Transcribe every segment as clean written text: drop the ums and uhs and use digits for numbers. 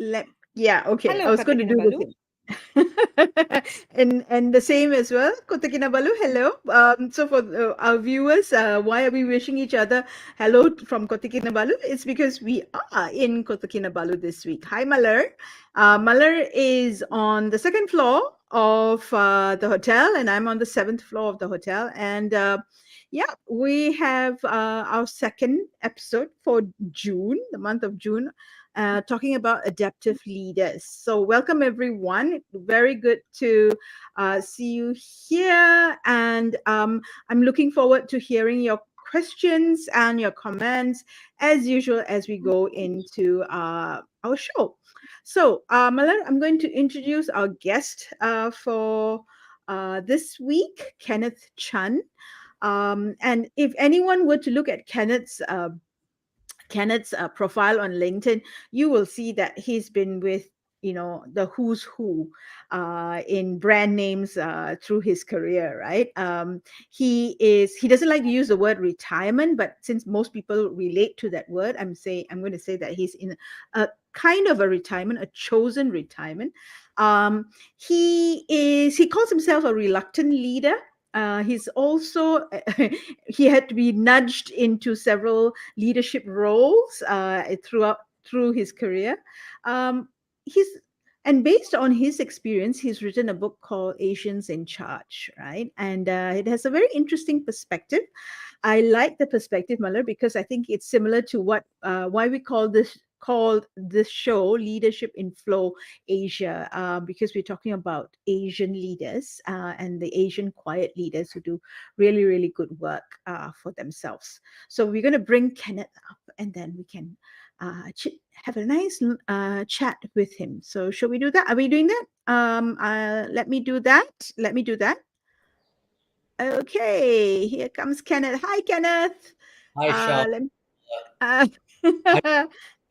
Hello. Yeah, okay. I Hello, was going to do the Kinabalu. same. and the same as well. Kota Kinabalu, hello. So for our viewers, why are we wishing each other hello from Kota Kinabalu? It's because we are in Kota Kinabalu this week. Hi, Malar. Malar is on the second floor of the hotel, and I'm on the seventh floor of the hotel. And yeah, we have our second episode for June, the month of June, talking about adaptive leaders. So, welcome everyone. Very good to see you here. And I'm looking forward to hearing your questions and your comments as usual as we go into our show. So, Malar, I'm going to introduce our guest for this week, Kenneth Chan. And if anyone were to look at Kenneth's profile on LinkedIn, you will see that he's been with the who's who in brand names through his career, right? He doesn't like to use the word retirement, but since most people relate to that word, I'm going to say that he's in a kind of a retirement, a chosen retirement. He calls himself a reluctant leader. He's also he had to be nudged into several leadership roles through his career. He's and based on his experience, he's written a book called Asians in Charge, right? And it has a very interesting perspective. I like the perspective, Muller, because I think it's similar to why we called this show Leadership in Flow Asia, because we're talking about Asian leaders and the Asian quiet leaders who do really, really good work for themselves. So we're going to bring Kenneth up, and then we can have a nice chat with him. So shall we do that? Are we doing that? Let me do that. Let me do that. Okay, here comes Kenneth. Hi, Kenneth. Hi, Sean. Let me,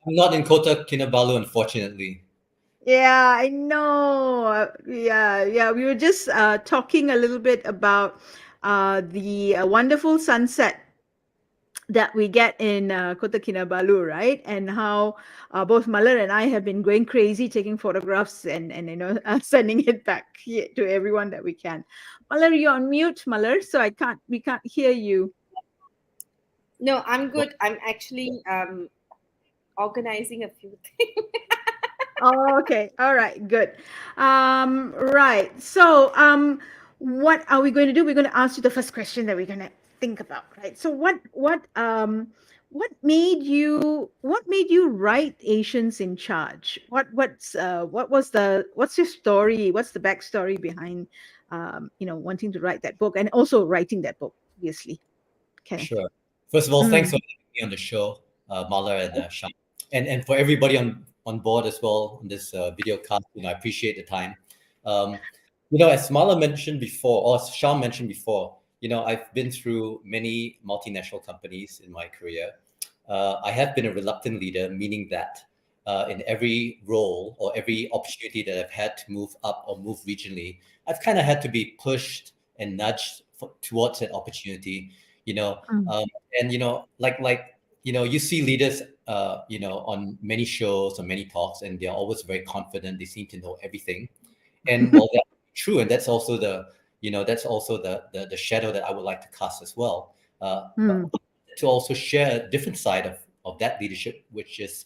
I'm not in Kota Kinabalu, unfortunately. yeah, I know. Yeah. We were just talking a little bit about the wonderful sunset that we get in Kota Kinabalu, right? And how both Malar and I have been going crazy taking photographs and sending it back here to everyone that we can. Malar, you're on mute, Malar, so we can't hear you. No, I'm good. I'm actually organizing a few things. Oh, okay. All right. Good. Right. So, what are we going to do? We're going to ask you the first question that we're going to think about, right? So, what made you write Asians in Charge? What's your story? What's the backstory behind wanting to write that book and also writing that book, obviously? Okay. Sure. First of all, thanks for having me on the show, Mala and Sean, and for everybody on board as well on this video cast. I appreciate the time. As Mala mentioned before, or Sean mentioned before, I've been through many multinational companies in my career. I have been a reluctant leader, meaning that in every role or every opportunity that I've had to move up or move regionally, I've kind of had to be pushed and nudged towards that opportunity. And you see leaders on many shows or many talks, and they're always very confident. They seem to know everything, and well, that's true, and that's also the shadow that I would like to cast as well. But to also share a different side of that leadership, which is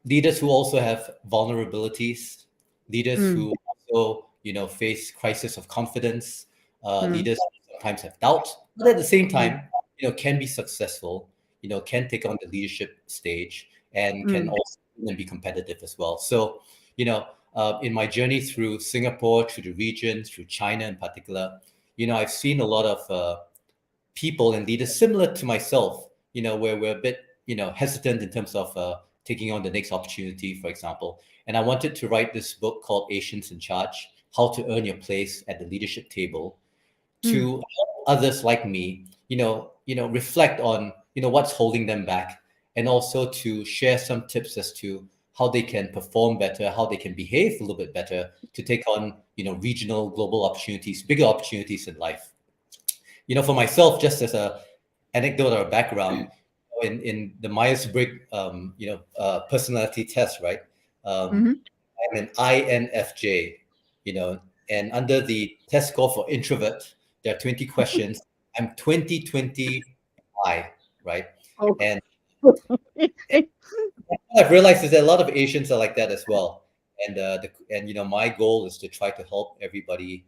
leaders who also have vulnerabilities, leaders who also, face crisis of confidence, leaders who sometimes have doubt, but at the same time, can be successful, can take on the leadership stage and can also be competitive as well. So, in my journey through Singapore, through the region, through China in particular, I've seen a lot of people and leaders similar to myself, where we're a bit, hesitant in terms of taking on the next opportunity, for example. And I wanted to write this book called Asians in Charge: How to Earn Your Place at the Leadership Table, to help others like me, reflect on, what's holding them back, and also to share some tips as to how they can perform better, how they can behave a little bit better to take on, regional, global opportunities, bigger opportunities in life. For myself, just as a anecdote or background, in the Myers-Briggs, personality test, right? I'm an INFJ, and under the test score for introvert, there are 20 questions. I'm 2020I, right? Okay. And what I've realized is that a lot of Asians are like that as well. And my goal is to try to help everybody,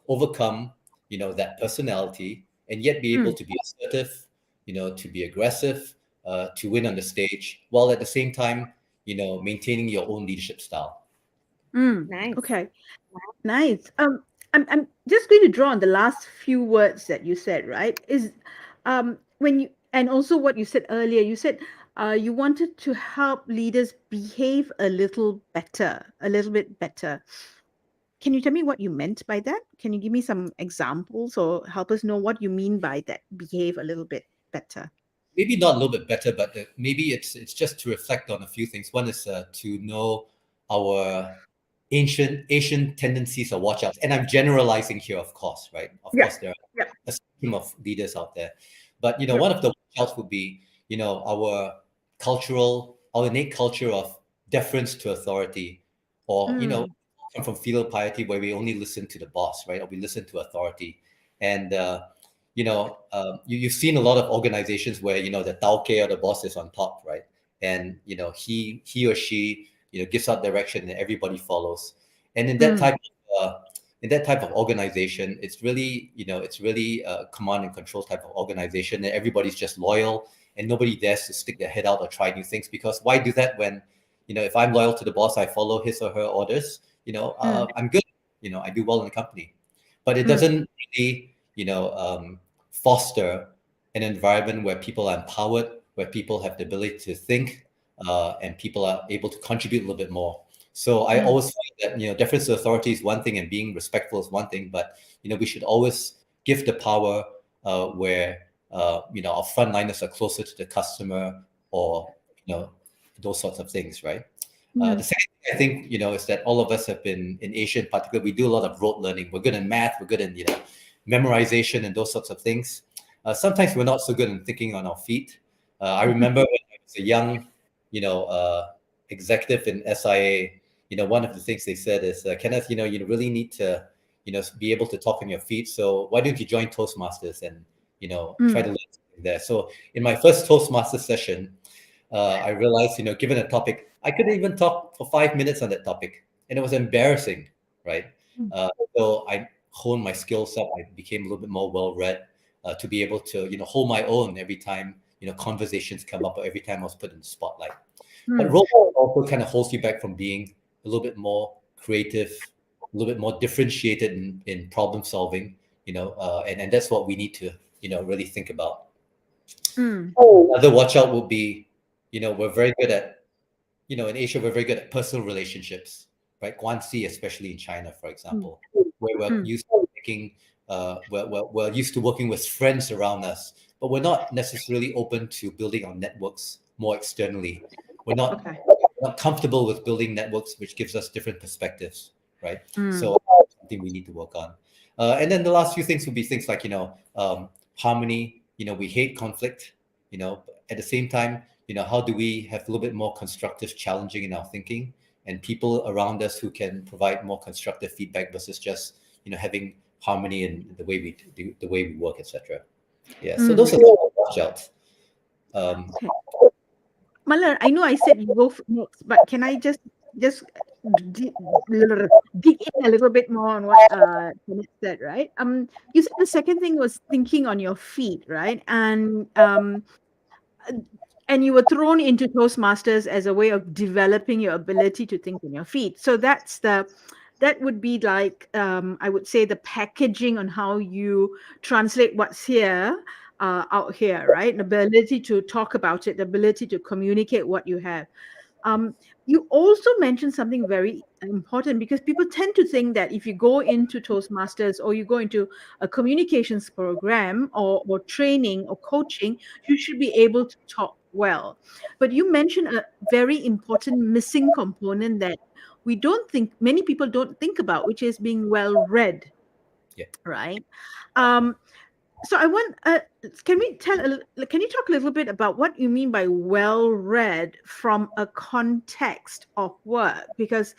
overcome, that personality, and yet be able to be assertive, to be aggressive, to win on the stage, while at the same time, maintaining your own leadership style. Nice. Okay. Nice. I'm just going to draw on the last few words that you said, right? Is when you, and also what you said earlier, you said you wanted to help leaders behave a little bit better. Can you tell me what you meant by that? Can you give me some examples or help us know what you mean by that, behave a little bit better? Maybe not a little bit better, but maybe it's just to reflect on a few things. One is to know our ancient Asian tendencies or watch outs. And I'm generalizing here, of course, right? Of Yeah. course, there are Yeah. a spectrum of leaders out there. But, Yeah. one of the watch outs would be, our innate culture of deference to authority, or, come from filial piety where we only listen to the boss, right? Or we listen to authority. And, you've seen a lot of organizations where, the Tauke or the boss is on top, right? And, he or she, gives out direction and everybody follows. And in that type of organization, it's really, a command and control type of organization, and everybody's just loyal and nobody dares to stick their head out or try new things, because why do that when, if I'm loyal to the boss, I follow his or her orders, I'm good, I do well in the company. But it doesn't really, foster an environment where people are empowered, where people have the ability to think, and people are able to contribute a little bit more. So I always find that, deference to authority is one thing and being respectful is one thing, but, we should always give the power where, our frontliners are closer to the customer, or, those sorts of things, right? The second thing I think, is that all of us have been, in Asia in particular, we do a lot of rote learning. We're good in math, we're good in, memorization and those sorts of things. Sometimes we're not so good in thinking on our feet. I remember when I was a young, executive in SIA, one of the things they said is, Kenneth, you really need to, be able to talk on your feet. So why don't you join Toastmasters and, try to learn something there. So in my first Toastmasters session, I realized, given a topic, I couldn't even talk for 5 minutes on that topic, and it was embarrassing, right? So I honed my skills up. I became a little bit more well-read, to be able to, hold my own every time, conversations come up, or every time I was put in the spotlight. But role model also kind of holds you back from being a little bit more creative, a little bit more differentiated in problem solving, and that's what we need to, really think about. Another watch out would be, we're very good at, in Asia, we're very good at personal relationships, right? Guanxi, especially in China, for example, where we're used to making, we're used to working with friends around us, but we're not necessarily open to building our networks more externally. We're not comfortable with building networks, which gives us different perspectives, right? So something we need to work on. And then the last few things would be things like, harmony. We hate conflict. At the same time, how do we have a little bit more constructive, challenging in our thinking, and people around us who can provide more constructive feedback versus just, having harmony in the way we do, the way we work, etc. Yeah. So those are the watch outs. Malar, I know I said you go next, but can I just dig, dig in a little bit more on what Kenneth said, right? You said the second thing was thinking on your feet, right? And you were thrown into Toastmasters as a way of developing your ability to think on your feet. So that would be like, I would say, the packaging on how you translate what's here out here, right? The ability to talk about it, the ability to communicate what you have. Um, you also mentioned something very important, because people tend to think that if you go into Toastmasters or you go into a communications program or training or coaching, you should be able to talk well. But you mentioned a very important missing component that many people don't think about, which is being well read, Yeah. right? Um, so I want, can you talk a little bit about what you mean by well read from a context of work? Because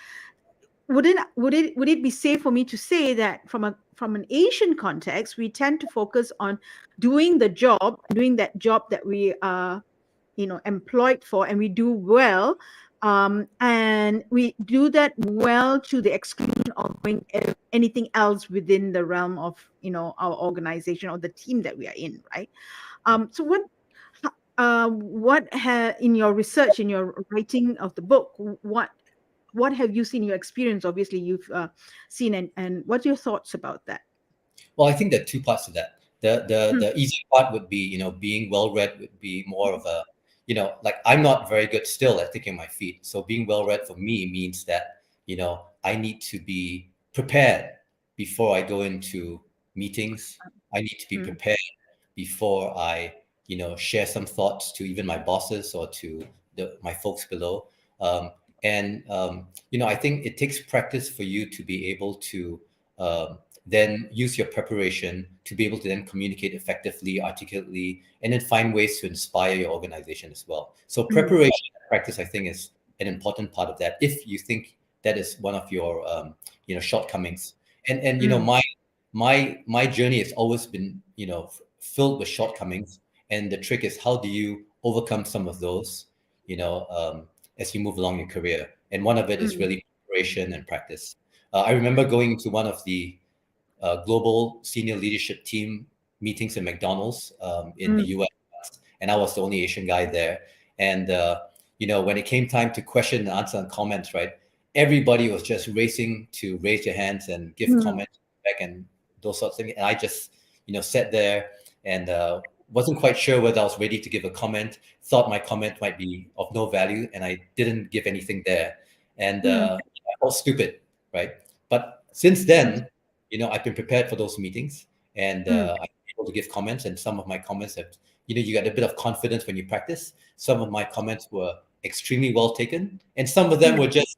would it be safe for me to say that from an Asian context, we tend to focus on doing that job that we are, employed for, and we do well, and we do that well to the exclusion of doing anything else within the realm of, our organization or the team that we are in, right? So in your research, in your writing of the book, what have you seen, your experience? Obviously you've seen, and what's your thoughts about that? Well, I think there are two parts to that. Mm, The easy part would be, being well read would be more of a, like I'm not very good still at thinking on my feet. So being well read for me means that, I need to be prepared before I go into meetings. I need to be mm, prepared before I, share some thoughts to even my bosses or to my folks below. I think it takes practice for you to be able to then use your preparation to be able to then communicate effectively, articulately, and then find ways to inspire your organization as well. So mm, preparation and practice, I think, is an important part of that. If you think that is one of your, shortcomings, and mm, my journey has always been, filled with shortcomings, and the trick is how do you overcome some of those, as you move along your career. And one of it is mm, really preparation and practice. I remember going to one of the global senior leadership team meetings in McDonald's in the mm, US, and I was the only Asian guy there. And when it came time to question and answer and comments, right, everybody was just racing to raise their hands and give mm, comments back and those sorts of things. And I just, sat there and wasn't quite sure whether I was ready to give a comment. Thought my comment might be of no value, and I didn't give anything there. And mm, I felt stupid, right? But since then, I've been prepared for those meetings, and mm, I'm able to give comments. And some of my comments have, you get a bit of confidence when you practice. Some of my comments were extremely well taken, and some of them were just,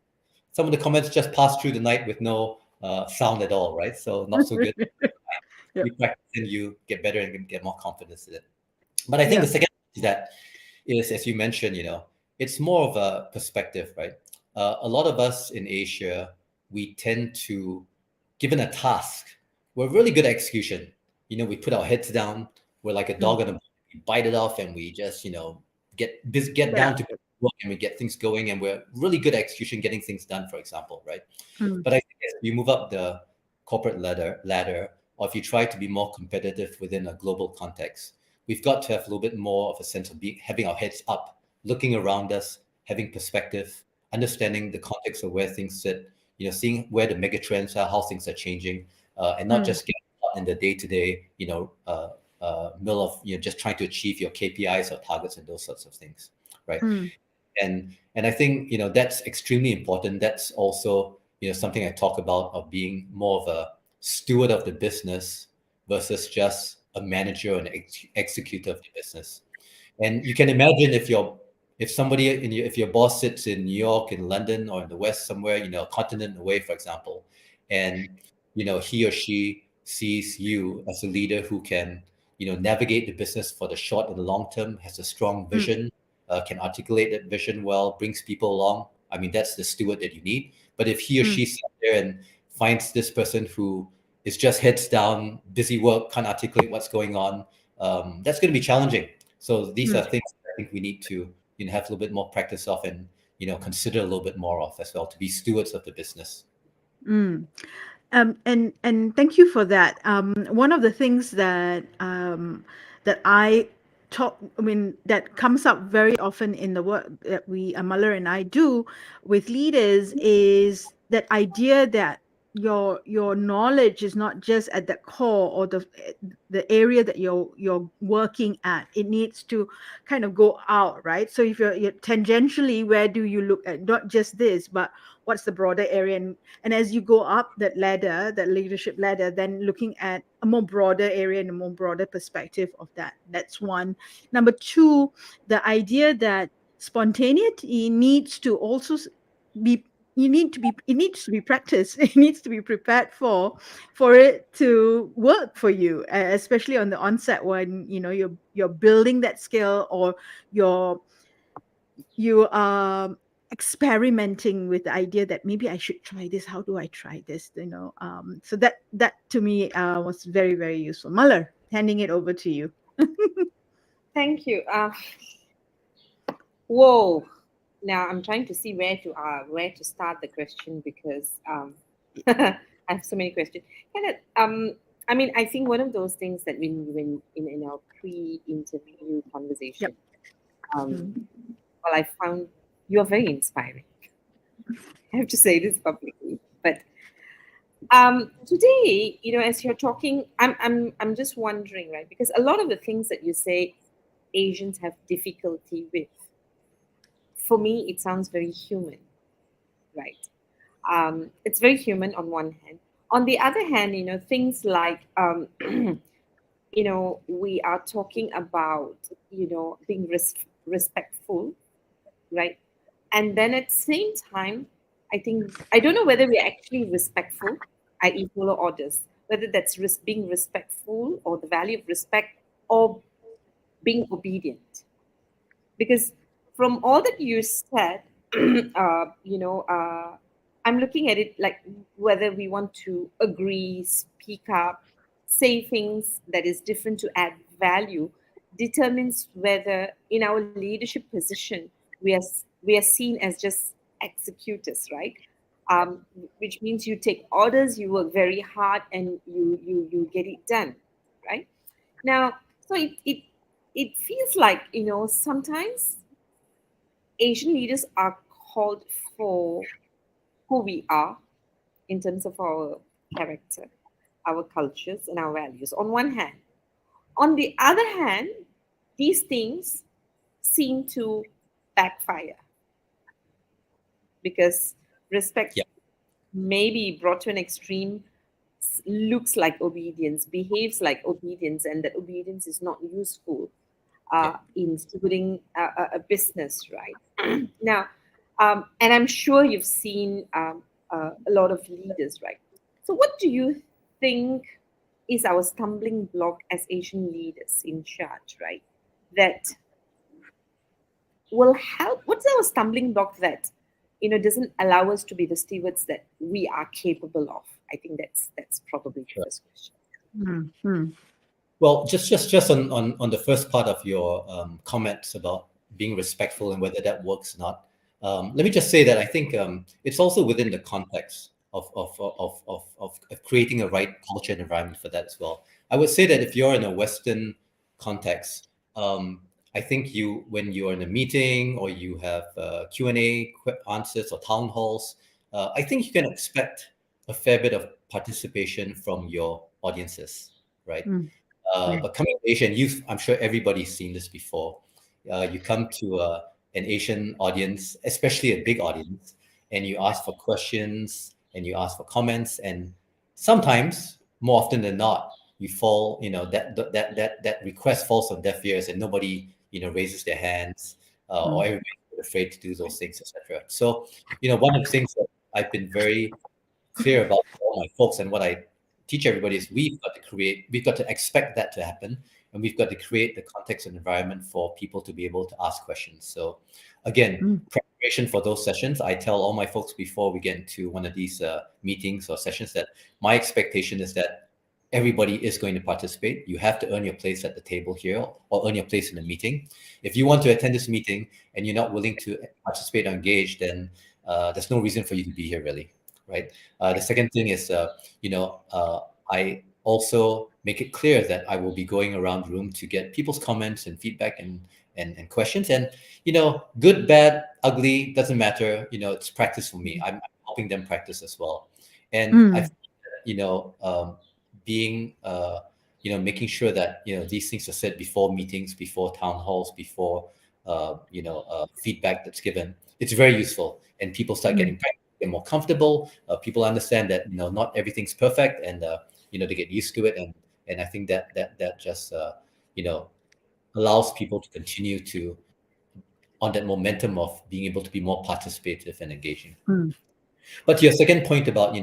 some of the comments just passed through the night with no sound at all, right? So not so good. yeah, You practice and you get better and get more confidence in it. But I think yeah, the second is that is, as you mentioned, it's more of a perspective, right? A lot of us in Asia, we tend to, given a task, we're really good at execution. We put our heads down. We're like a mm, dog on a bone. We bite it off, and we just, get get down out to of it. work, and we get things going, and we're really good at execution, getting things done, for example, right? Mm, But I think as you move up the corporate ladder, or if you try to be more competitive within a global context, we've got to have a little bit more of a sense of having our heads up, looking around us, having perspective, understanding the context of where things sit, seeing where the mega trends are, how things are changing, and not mm, just get caught in the day-to-day, mill of, just trying to achieve your KPIs or targets and those sorts of things, right? mm, And I think, that's extremely important. That's also, something I talk about, of being more of a steward of the business versus just a manager and executor of the business. And you can imagine if your boss sits in New York, in London, or in the West somewhere, a continent away, for example, and he or she sees you as a leader who can, navigate the business for the short and the long term, has a strong mm, vision, can articulate that vision well, brings people along. I mean, that's the steward that you need. But if he or mm, she sits there and finds this person who is just heads down, busy work, can't articulate what's going on, that's going to be challenging. So these mm, are things I think we need to, have a little bit more practice of, and consider a little bit more of as well, to be stewards of the business. And thank you for that. One of the things that I talk, I mean, that comes up very often in the work that Muller and I do with leaders, is that idea that your knowledge is not just at the core, or the area that you're working at. It needs to kind of go out, right? So if you're tangentially, where do you look at not just this, but what's the broader area? And as you go up that ladder, that leadership ladder, then looking at a more broader area and a more broader perspective of that. That's one. Number two, the idea that spontaneity needs to also be, it needs to be practiced. It needs to be prepared for it to work for you, especially on the onset, when you're building that skill, or you are experimenting with the idea that maybe I should try this. How do I try this? So that to me was very, very useful. Muller, handing it over to you. Thank you. Whoa. Now I'm trying to see where to start the question, because I have so many questions. Kenneth, I mean, I think one of those things that when in our pre-interview conversation, well, I found you're very inspiring. I have to say this publicly, but today, as you're talking, I'm just wondering, right? Because a lot of the things that you say, Asians have difficulty with. For me, it sounds very human, right? It's very human on one hand. On the other hand, things like, we are talking about, being respectful, right? And then at the same time, I don't know whether we're actually respectful, i.e. follow orders, whether that's being respectful, or the value of respect, or being obedient. Because from all that you said, I'm looking at it like whether we want to agree, speak up, say things that is different to add value, determines whether in our leadership position we are seen as just executors, right? Which means you take orders, you work very hard, and you get it done, right? Now, so it feels like, sometimes Asian leaders are called for who we are in terms of our character, our cultures, and our values, on one hand. On the other hand, these things seem to backfire, because respect may be brought to an extreme, looks like obedience, behaves like obedience, and that obedience is not useful in stewarding a business, right? Now, and I'm sure you've seen a lot of leaders, right? So what do you think is our stumbling block as Asian leaders in charge, right? That will help. What's our stumbling block that doesn't allow us to be the stewards that we are capable of? I think that's probably the first question. Well, just on the first part of your comments about being respectful and whether that works or not, let me just say that I think it's also within the context of creating a right culture and environment for that as well. I would say that if you're in a Western context, I think when you're in a meeting, or you have Q&A answers, or town halls, I think you can expect a fair bit of participation from your audiences, right? But coming to Asia, and I'm sure everybody's seen this before. You come to an Asian audience, especially a big audience, and you ask for questions, and you ask for comments, and sometimes, more often than not, you fall, that request falls on deaf ears, and nobody, raises their hands, or everybody's afraid to do those things, etc. So, one of the things that I've been very clear about to all my folks, and what I teach everybody, is we've got to expect that to happen, and we've got to create the context and environment for people to be able to ask questions. So again, preparation for those sessions, I tell all my folks before we get into one of these meetings or sessions that my expectation is that everybody is going to participate. You have to earn your place at the table here or earn your place in the meeting. If you want to attend this meeting and you're not willing to participate or engage, then there's no reason for you to be here, really, right? The second thing is, I also make it clear that I will be going around the room to get people's comments and feedback and questions. And, good, bad, ugly, doesn't matter. It's practice for me. I'm helping them practice as well. And I, being, making sure that, these things are said before meetings, before town halls, before, feedback that's given. It's very useful. And people start getting practice, get more comfortable. People understand that, not everything's perfect, and, they get used to it. And I think that just, allows people to continue to, on that momentum of being able to be more participative and engaging. But to your second point about,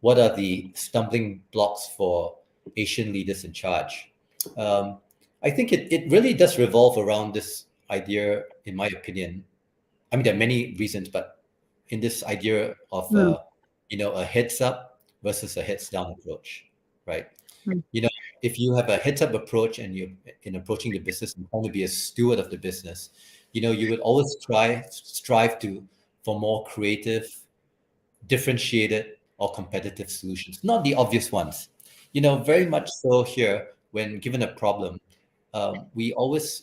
what are the stumbling blocks for Asian leaders in charge? I think it really does revolve around this idea, in my opinion. I mean, there are many reasons, but in this idea of, a heads up versus a heads down approach, right? If you have a heads up approach and you're in approaching the business and want to be a steward of the business, you would always strive for more creative, differentiated, or competitive solutions, not the obvious ones. Very much so here, when given a problem, I always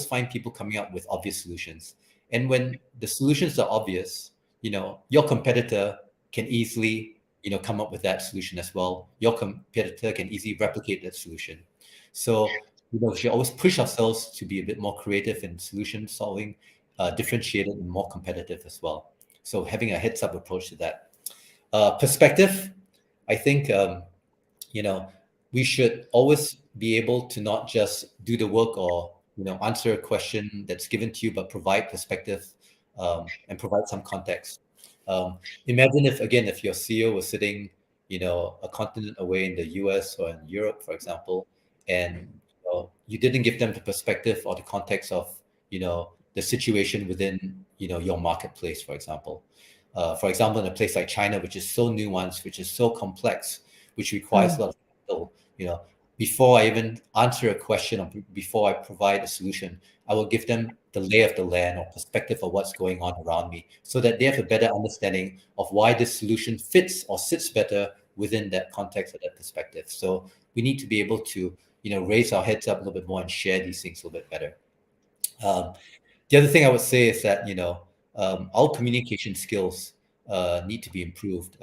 find people coming up with obvious solutions. And when the solutions are obvious, your competitor can easily, come up with that solution as well. Your competitor can easily replicate that solution. So, we should always push ourselves to be a bit more creative in solution solving, differentiated and more competitive as well. So having a heads up approach to that. Perspective, I think, we should always be able to not just do the work or, answer a question that's given to you, but provide perspective, and provide some context. Imagine if your CEO was sitting, a continent away in the US or in Europe, for example, and you didn't give them the perspective or the context of, the situation within, your marketplace, for example. For example, in a place like China, which is so nuanced, which is so complex, which requires a lot of capital, before I even answer a question or before I provide a solution, I will give them the lay of the land or perspective of what's going on around me, so that they have a better understanding of why this solution fits or sits better within that context or that perspective. So we need to be able to, raise our heads up a little bit more and share these things a little bit better. The other thing I would say is that, our communication skills need to be improved.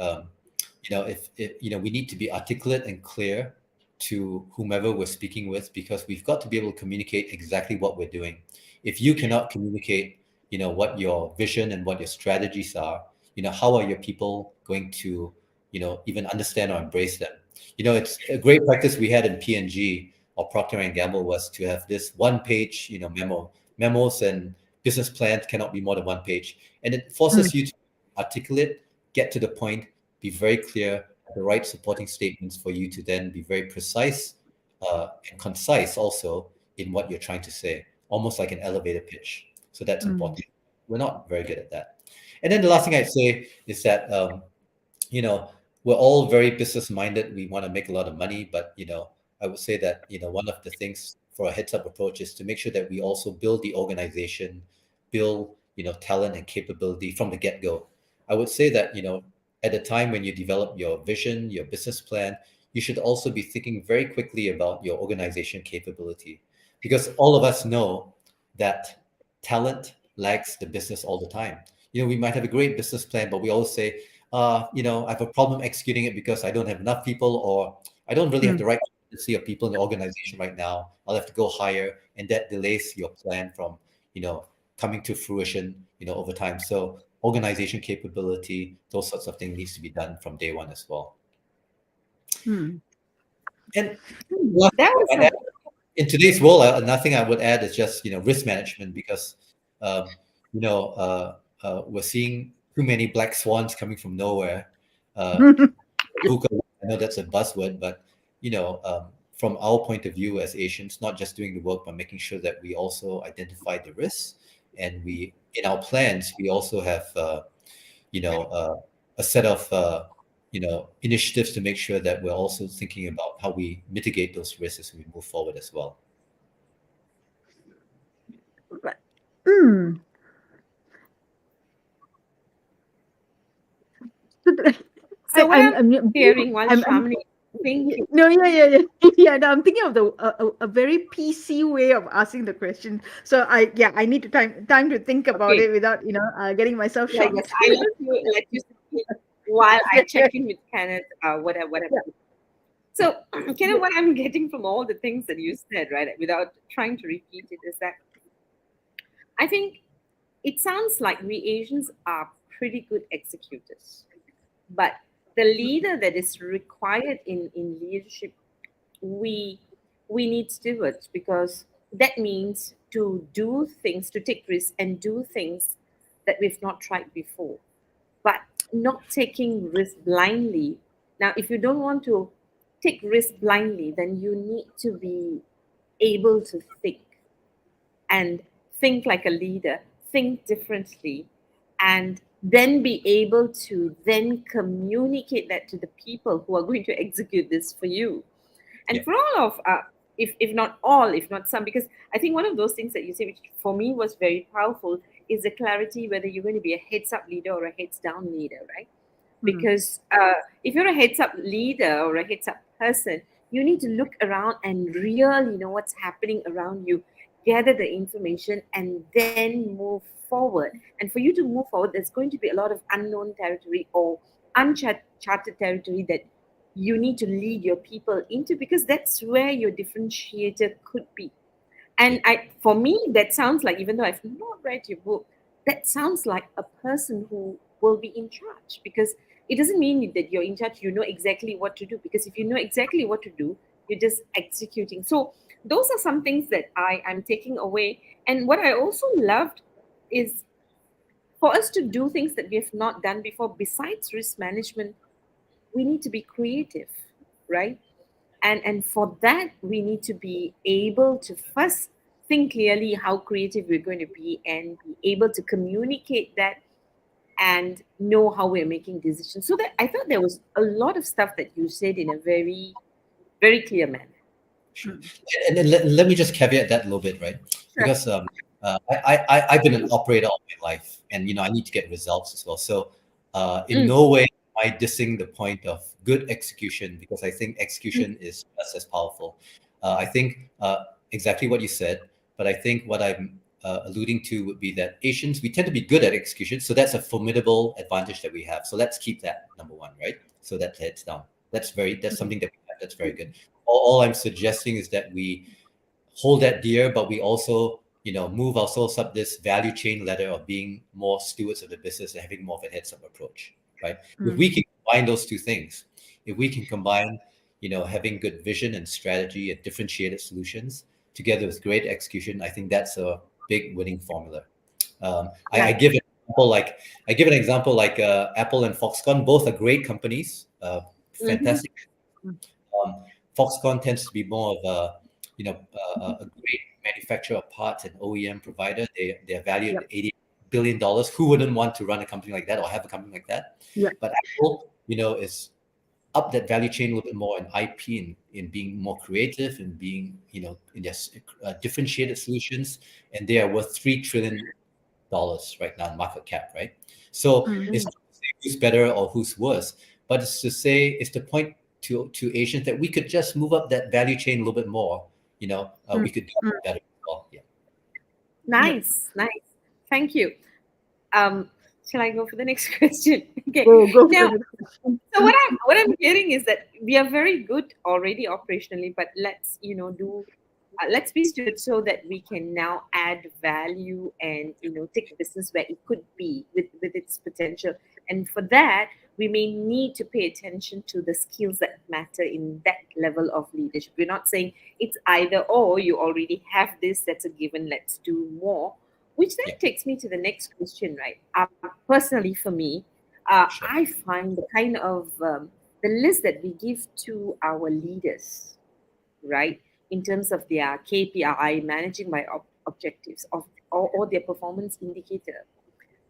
If we need to be articulate and clear to whomever we're speaking with, because we've got to be able to communicate exactly what we're doing. If you cannot communicate, what your vision and what your strategies are, how are your people going to, even understand or embrace them? It's a great practice we had in P&G or Procter & Gamble was to have this one-page, memos and business plans cannot be more than one page. And it forces you to articulate, get to the point, be very clear, the right supporting statements for you to then be very precise and concise also in what you're trying to say, almost like an elevator pitch. So that's important. We're not very good at that. And then the last thing I'd say is that, we're all very business minded. We want to make a lot of money, but, I would say that, one of the things for a heads up approach is to make sure that we also build the organization, build, talent and capability from the get-go. I would say that, at the time when you develop your vision, your business plan, you should also be thinking very quickly about your organization capability, because all of us know that talent lags the business all the time. We might have a great business plan, but we always say, I have a problem executing it because I don't have enough people, or I don't really have the right quantity of people in the organization right now. I'll have to go higher, and that delays your plan from, coming to fruition, over time. So organization capability, those sorts of things needs to be done from day one as well. And That was in today's world, another thing I would add is just, risk management, because, we're seeing too many black swans coming from nowhere. Google, I know that's a buzzword, but, from our point of view as Asians, not just doing the work, but making sure that we also identify the risks. And in our plans, we also have, a set of initiatives to make sure that we're also thinking about how we mitigate those risks as we move forward as well. But- Mm. So So what I'm hearing while I'm Shamini thinking, no, yeah. Yeah, no, I'm thinking of a very PC way of asking the question. So I need to time to think about okay, it without getting myself yeah, yes, shocked. I let you speak while I Yeah, check in with Kenneth, whatever. yeah. So, Kenneth, what I'm getting from all the things that you said, right, without trying to repeat it, is that I think it sounds like we Asians are pretty good executors, but the leader that is required in leadership, we we need stewards, because that means to do things, to take risks and do things that we've not tried before, but not taking risk blindly. Now, if you don't want to take risk blindly, then you need to be able to and think like a leader, think differently, and then be able to then communicate that to the people who are going to execute this for you. And Yeah. for all of, if not all, if not some, because I think one of those things that you say, which for me was very powerful, is the clarity whether you're going to be a heads up leader or a heads down leader, right? Mm. Because if you're a heads up leader or a heads up person, you need to look around and really know what's happening around you, gather the information, and then move forward. And for you to move forward, there's going to be a lot of unknown territory or uncharted territory that you need to lead your people into, because that's where your differentiator could be. Yeah. And for me, that sounds like, even though I've not read your book, that sounds like a person who will be in charge, because it doesn't mean that you're in charge, you know exactly what to do. Because if you know exactly what to do, you're just executing. So those are some things that I'm taking away. And what I also loved is, for us to do things that we have not done before, besides risk management, we need to be creative, right? And for that, we need to be able to first think clearly how creative we're going to be, and be able to communicate that, and know how we're making decisions. So that, I thought there was a lot of stuff that you said in a very, very clear manner. Sure. And then let me just caveat that a little bit, right? Sure. Because I've been an operator all my life, and I need to get results as well. So in Mm, no way am I dissing the point of good execution, because I think execution is just as powerful. I think exactly what you said, but I think what I'm alluding to would be that Asians, we tend to be good at execution, so that's a formidable advantage that we have. So let's keep that number one, right? So that heads down. That's something that we have. That's very good. All I'm suggesting is that we hold that dear, but we also, move ourselves up this value chain ladder of being more stewards of the business and having more of a heads up approach, right? If we can combine those two things, if we can combine, having good vision and strategy and differentiated solutions together with great execution, I think that's a big winning formula. I right. give an example like Apple and Foxconn. Both are great companies, Mm-hmm. fantastic. Foxconn tends to be more of a great manufacturer of parts and OEM provider. They are valued Yep. at $80 billion. Who wouldn't want to run a company like that or have a company like that? Yeah. But Apple, is up that value chain a little bit more in IP, in being more creative and being, in their differentiated solutions, and they are worth $3 trillion right now in market cap, right? So it's Mm. not to say who's better or who's worse, but it's to point to Asians that we could just move up that value chain a little bit more. We could do Mm. better as well. Yeah. Yep. Nice, nice. Thank you. Um, shall I go for the next question? Okay. Go for Now, the question. so what I'm hearing is that we are very good already operationally, but let's do let's be stewards so that we can now add value and take the business where it could be with its potential. And for that, we may need to pay attention to the skills that matter in that level of leadership. We're not saying it's either or. You already have this, that's a given. Let's do more. Which then Yeah. takes me to the next question, right? Personally, for me, Sure. I find the kind of the list that we give to our leaders, right, in terms of their KPI, managing by objectives of or their performance indicator,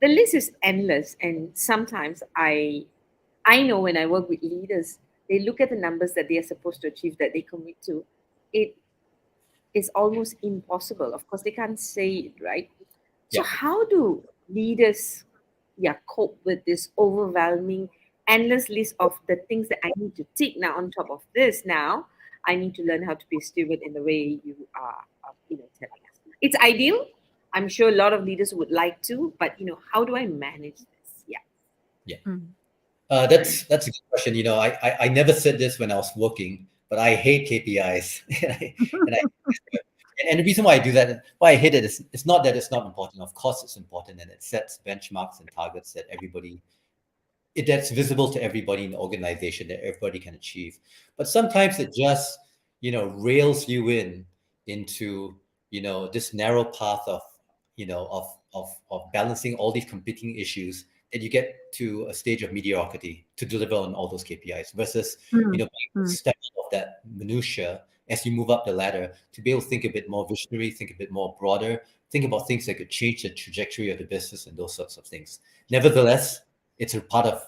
the list is endless, and sometimes I I know when I work with leaders, they look at the numbers that they are supposed to achieve, that they commit to. It is almost impossible. Of course, they can't say it, right? So, Yeah. how do leaders, yeah, cope with this overwhelming, endless list of the things that I need to tick now? On top of this, now I need to learn how to be a steward in the way you are, telling us. It's ideal. I'm sure a lot of leaders would like to, but how do I manage this? Yeah. Yeah. Mm. That's a good question. I never said this when I was working, but I hate KPIs, and I and the reason why I do that, why I hate it, is it's not that it's not important. Of course, it's important, and it sets benchmarks and targets that that's visible to everybody in the organization, that everybody can achieve. But sometimes it just rails you into this narrow path of balancing all these competing issues, that you get to a stage of mediocrity to deliver on all those KPIs, versus Mm. being able to step out of that minutia as you move up the ladder, to be able to think a bit more visionary, think a bit more broader, think about things that could change the trajectory of the business and those sorts of things. Nevertheless, it's part of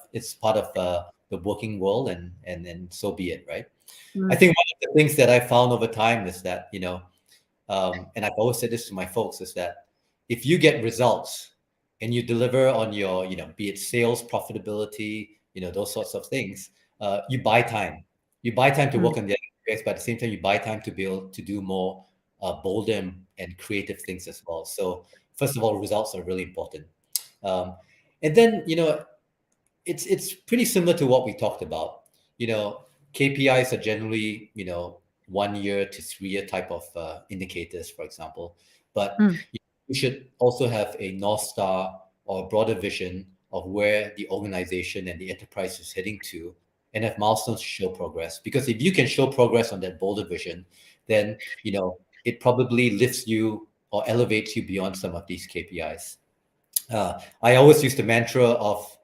the working world, and so be it, right? I Mm. think one of the things that I found over time is that and I've always said this to my folks, is that if you get results and you deliver on your be it sales, profitability, those sorts of things, you buy time. You buy time to Mm. work on the aspects, but at the same time, you buy time to be able to do more bolder and creative things as well. So first of all, results are really important. Um, and then it's pretty similar to what we talked about. KPIs are generally 1 year to 3 year type of indicators, for example. But Mm. you should also have a North Star or a broader vision of where the organization and the enterprise is heading to, and have milestones to show progress. Because if you can show progress on that bolder vision, then it probably lifts you or elevates you beyond some of these KPIs. I always use the mantra of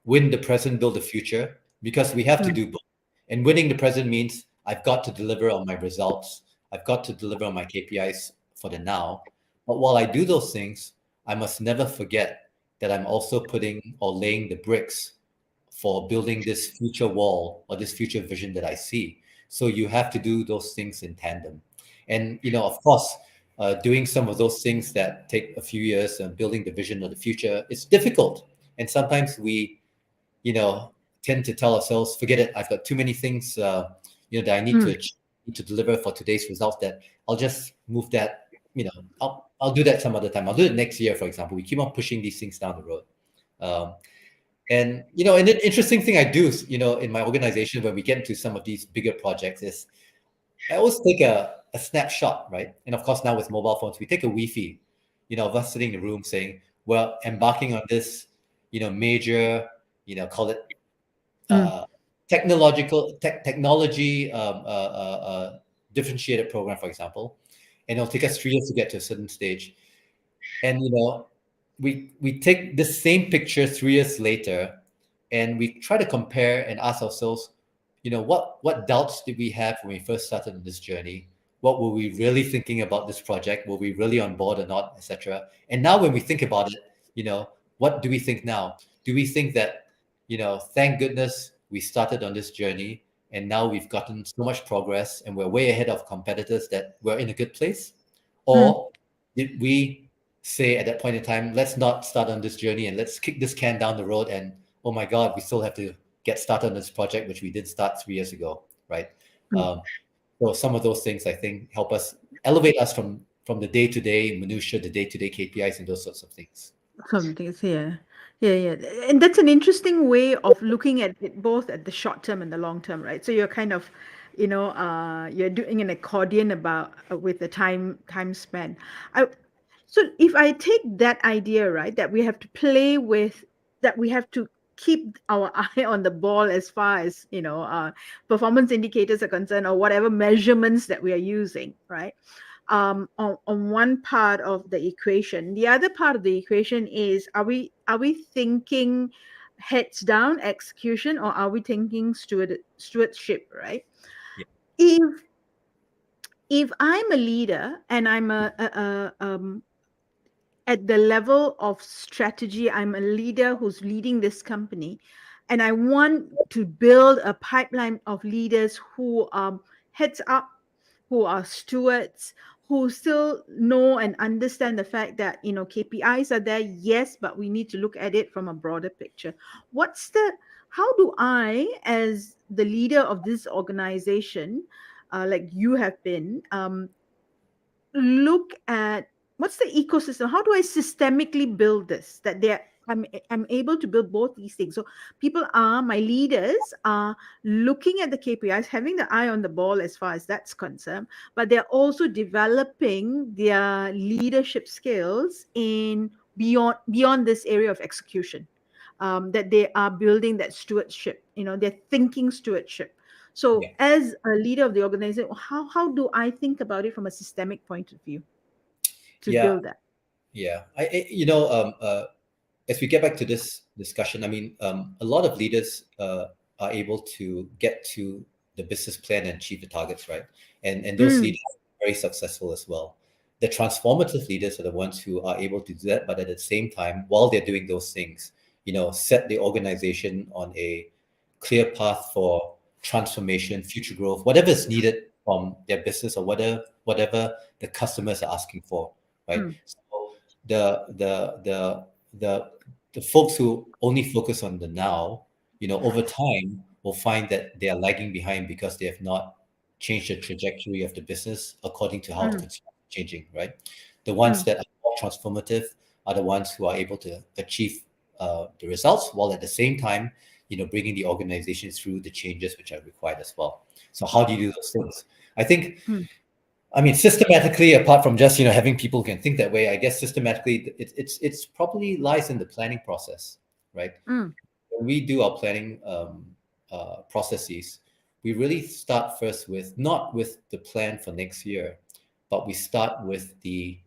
win the present, build the future, because we have to Mm. do both. And winning the present means I've got to deliver on my results. I've got to deliver on my KPIs for the now. But while I do those things, I must never forget that I'm also putting or laying the bricks for building this future wall or this future vision that I see. So you have to do those things in tandem. And, of course, doing some of those things that take a few years and building the vision of the future, it's difficult. And sometimes we, you know, tend to tell ourselves, forget it, I've got too many things, that I need to Mm. achieve, need to deliver for today's results, that I'll just move that, I'll do that some other time. I'll do it next year, for example. We keep on pushing these things down the road. And an interesting thing I do, in my organization when we get into some of these bigger projects is I always take a snapshot, right? And of course, now with mobile phones, we take a Wi-Fi, of us sitting in the room saying, well, embarking on this, major, call it Mm. uh, technology differentiated program, for example, and it'll take us 3 years to get to a certain stage. And we take the same picture 3 years later, and we try to compare and ask ourselves, what doubts did we have when we first started on this journey? What were we really thinking about this project? Were we really on board or not, etc.? And now when we think about it, what do we think now? Do we think that, thank goodness we started on this journey, and now we've gotten so much progress and we're way ahead of competitors, that we're in a good place? Mm. Or did we say at that point in time, let's not start on this journey and let's kick this can down the road, and oh my God, we still have to get started on this project, which we did start 3 years ago, right? Mm. So some of those things, I think, help us elevate us from the day-to-day minutia, the day-to-day KPIs, and those sorts of things. Something is here. Yeah, yeah. And that's an interesting way of looking at it both at the short term and the long term, right? So you're kind of, you're doing an accordion about with the time span. I so if I take that idea, right, that we have to play with, that we have to keep our eye on the ball as far as, performance indicators are concerned, or whatever measurements that we are using, right? On one part of the equation. The other part of the equation is, are we thinking heads down execution, or are we thinking stewardship, right? Yeah. If I'm a leader and I'm at the level of strategy, I'm a leader who's leading this company, And I want to build a pipeline of leaders who are heads up, who are stewards, who still know and understand the fact that, KPIs are there, yes, but we need to look at it from a broader picture. How do I, as the leader of this organization, like you have been, look at what's the ecosystem? How do I systemically build this? I'm able to build both these things. So my leaders are looking at the KPIs, having the eye on the ball as far as that's concerned, but they're also developing their leadership skills in beyond this area of execution. That they are building that stewardship, they're thinking stewardship. So, Yeah. as a leader of the organization, how do I think about it from a systemic point of view to Yeah. build that? Yeah. As we get back to this discussion, I mean, a lot of leaders are able to get to the business plan and achieve the targets, right? And those Mm, leaders are very successful as well. The transformative leaders are the ones who are able to do that, but at the same time, while they're doing those things, set the organization on a clear path for transformation, future growth, whatever is needed from their business or whatever the customers are asking for, right? mm, So the the the the the folks who only focus on the now, over time will find that they are lagging behind because they have not changed the trajectory of the business according to how the mm, consumer is changing, right? The ones mm, that are more transformative are the ones who are able to achieve the results while at the same time, bringing the organization through the changes which are required as well. So how do you do those things? I think mm, I mean, systematically, apart from just having people who can think that way, I guess systematically, it's probably lies in the planning process, right? mm, When we do our planning processes, we really start first with not with the plan for next year, but we start with the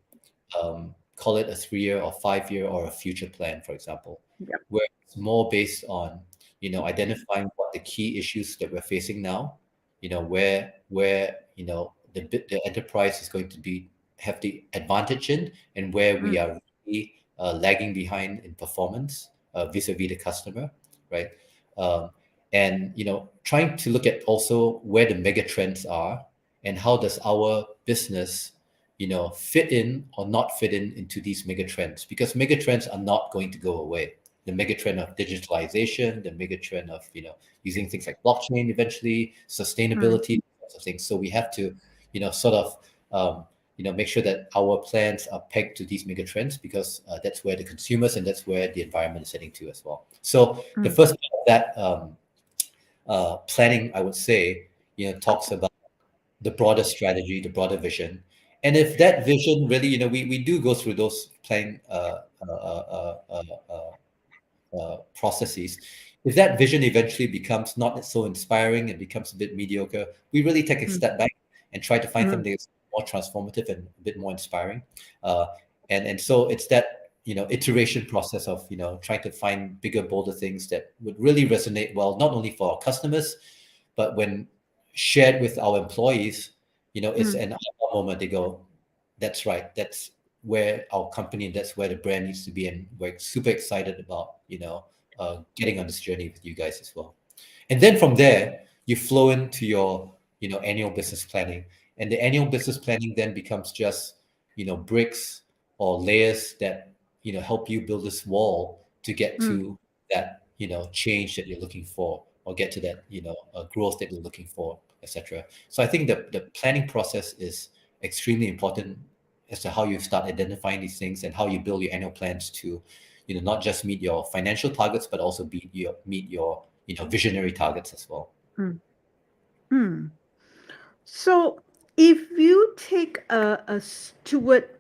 call it a 3 year or 5 year or a future plan, for example, yep, where it's more based on identifying what the key issues that we're facing now, where the enterprise is going to be have the advantage in, and where we mm, are really lagging behind in performance vis-a-vis the customer, right? Um, and trying to look at also where the mega trends are and how does our business fit in or not fit in into these mega trends, because mega trends are not going to go away. The mega trend of digitalization, the mega trend of using things like blockchain, eventually mm, sustainability, sorts of things. So we have to sort of make sure that our plans are pegged to these mega trends, because that's where the consumers and that's where the environment is heading to as well. So the mm, first part of that planning, I would say, talks about the broader strategy, the broader vision. And if that vision really, we do go through those planning processes. If that vision eventually becomes not so inspiring and becomes a bit mediocre, we really take a mm, step back and try to find mm, something that's more transformative and a bit more inspiring. Uh, and so it's that iteration process of trying to find bigger, bolder things that would really resonate well, not only for our customers, but when shared with our employees, it's mm, an aha moment. They go, "That's right. That's where our company and that's where the brand needs to be." And we're super excited about getting on this journey with you guys as well. And then from there, you flow into your annual business planning, and the annual business planning then becomes just bricks or layers that help you build this wall to get mm, to that change that you're looking for, or get to that growth that you're looking for, etc. So I think the planning process is extremely important as to how you start identifying these things and how you build your annual plans to not just meet your financial targets, but also meet your visionary targets as well. mm, mm. So, if you take a steward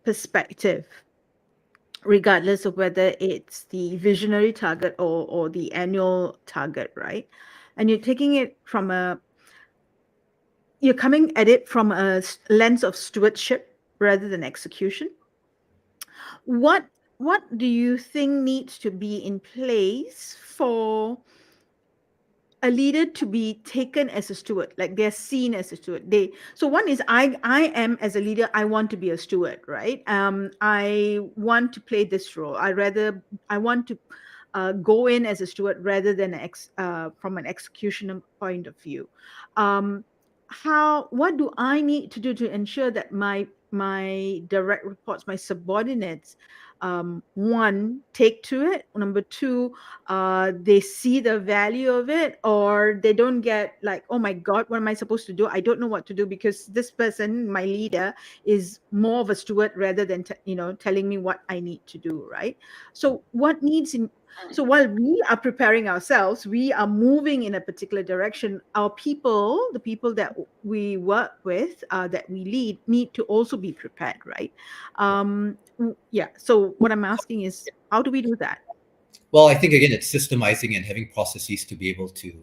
perspective, regardless of whether it's the visionary target or the annual target, right? And you're coming at it from a lens of stewardship rather than execution. What what do you think needs to be in place for a leader to be taken as a steward, like they're seen as a steward? So one is, I am, as a leader, I want to be a steward, right? I want to play this role. I want to go in as a steward rather than from an execution point of view. Um, what do I need to do to ensure that my direct reports, my subordinates, one, take to it, number two, they see the value of it, or they don't get like, oh my god, what am I supposed to do? I don't know what to do because this person, my leader, is more of a steward rather than telling me what I need to do, right? So what needs in so while we are preparing ourselves, we are moving in a particular direction. Our people, the people that we work with, that we lead, need to also be prepared, right? Yeah. So what I'm asking is, how do we do that? Well, I think again, it's systemizing and having processes to be able to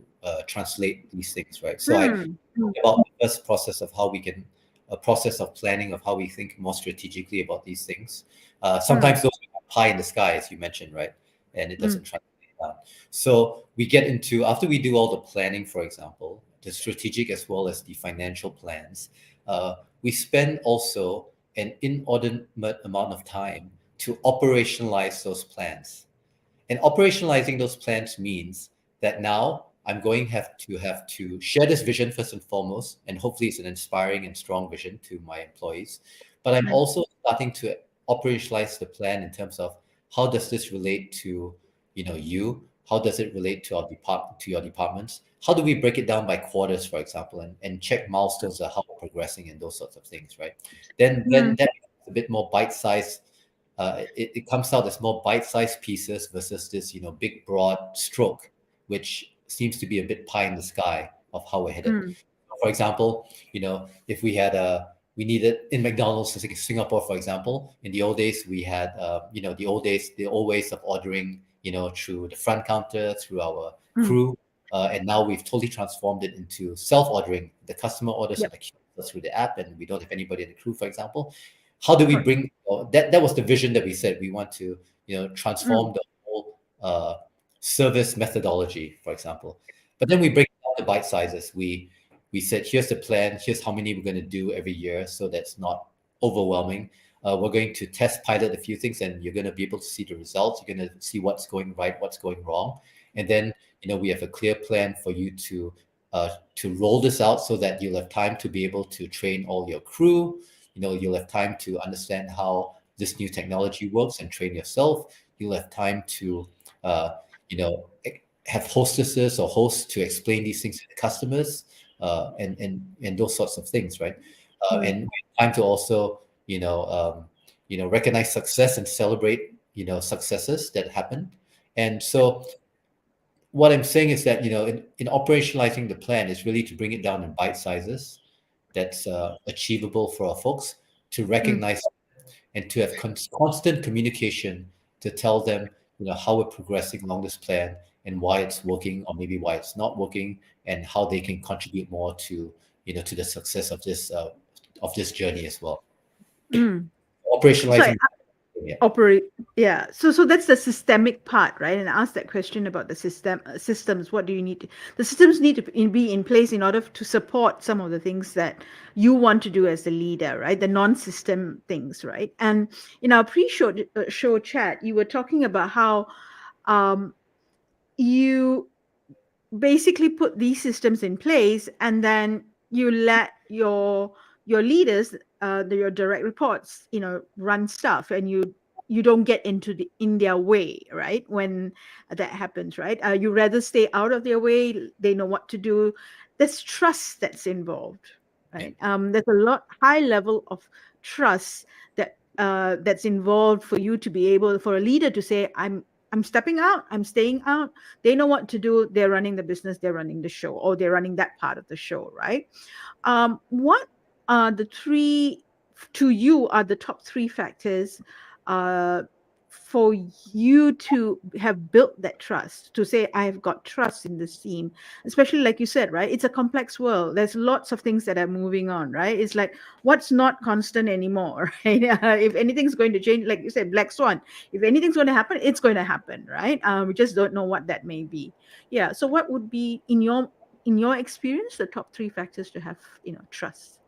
translate these things, right? So I Hmm. about the first process of how we can a process of planning of how we think more strategically about these things. Sometimes those are pie in the sky, as you mentioned, right? And it doesn't translate down. So we get into after we do all the planning, for example, the strategic as well as the financial plans. We spend also an inordinate amount of time to operationalize those plans. And operationalizing those plans means that now I'm going have to share this vision first and foremost, and hopefully it's an inspiring and strong vision to my employees. But I'm also starting to operationalize the plan in terms of how does this relate to you? How does it relate to your departments? How do we break it down by quarters, for example, and check milestones of how we're progressing and those sorts of things, right? Then that becomes a bit more bite-sized. It comes out as more bite-sized pieces versus this, big broad stroke, which seems to be a bit pie in the sky of how we're headed. For example, if we needed in McDonald's in Singapore, for example, in the old days we had, the old ways of ordering, through the front counter, through our crew, and now we've totally transformed it into self-ordering. The customer orders on the kiosk through the app, and we don't have anybody in the crew, for example. How do we bring that was the vision that we said we want to transform the whole service methodology, for example. But then we break it down to bite sizes. We said, here's the plan, here's how many we're going to do every year, so that's not overwhelming. We're going to test pilot a few things, and you're going to be able to see the results. You're going to see what's going right, what's going wrong, and then we have a clear plan for you to roll this out so that you'll have time to be able to train all your crew. You'll have time to understand how this new technology works and train yourself. You'll have time to, have hostesses or hosts to explain these things to the customers, and those sorts of things, right? And time to also, recognize success and celebrate, successes that happen. And so, what I'm saying is that in operationalizing the plan is really to bring it down in bite sizes that's achievable for our folks, to recognize and to have constant communication to tell them how we're progressing along this plan and why it's working or maybe why it's not working, and how they can contribute more to to the success of this journey as well. Operationalizing. Operate, yeah. So that's the systemic part, right? And I asked that question about the systems. What do you need the systems need to be in place in order to support some of the things that you want to do as a leader, right? The non-system things, right? And in our pre-show show chat, you were talking about how you basically put these systems in place, and then you let your leaders, your direct reports, run stuff, and you don't get in their way, right? When that happens, right? You rather stay out of their way. They know what to do. There's trust that's involved, right? There's a high level of trust that's involved for you to be able, for a leader to say, I'm stepping out, I'm staying out. They know what to do. They're running the business, they're running the show, or they're running that part of the show, right? What are the top three factors for you to have built that trust, to say, I have got trust in this team, especially like you said, right? It's a complex world. There's lots of things that are moving on, right? It's like, what's not constant anymore, right? If anything's going to change, like you said, black swan, if anything's going to happen, it's going to happen, right? We just don't know what that may be. Yeah. So what would be, in your experience, the top three factors to have, trust?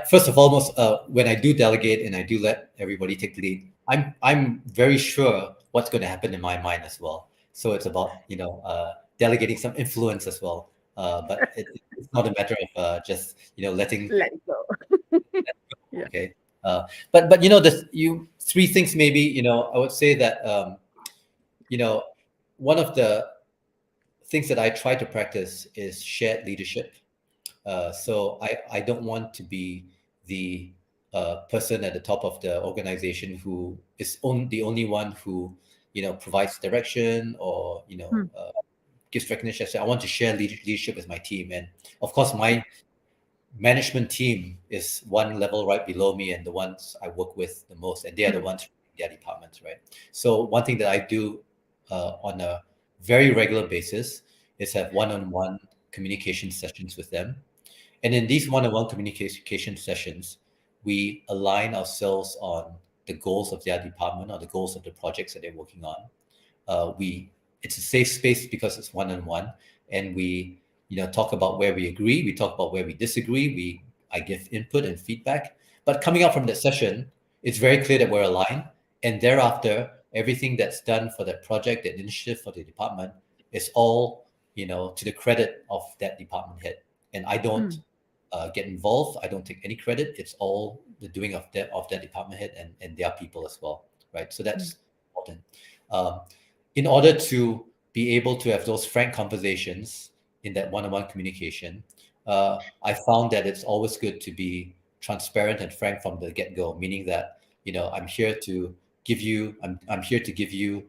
First of all, when I do delegate and I do let everybody take the lead, I'm very sure what's going to happen in my mind as well. So it's about delegating some influence as well. But it's not a matter of just letting Let go. Yeah. okay. But this you three things maybe I would say that you know one of the things that I try to practice is shared leadership. So I don't want to be the person at the top of the organization who is the only one who provides direction or Mm, gives recognition. So I want to share leadership with my team, and of course my management team is one level right below me and the ones I work with the most, and they are the mm, ones in their departments, right? So one thing that I do on a very regular basis is have one-on-one communication sessions with them. And in these one-on-one communication sessions, we align ourselves on the goals of their department or the goals of the projects that they're working on. We It's a safe space because it's one-on-one, and we talk about where we agree, we talk about where we disagree, I give input and feedback. But coming out from that session, it's very clear that we're aligned, and thereafter everything that's done for that project, that initiative for the department, is all to the credit of that department head, and I don't mm, get involved. I don't take any credit. It's all the doing of that department head and their people as well, right? So mm, that's important. Um, in order to be able to have those frank conversations in that one-on-one communication, I found that it's always good to be transparent and frank from the get-go. Meaning that I'm here to give you, I'm here to give you.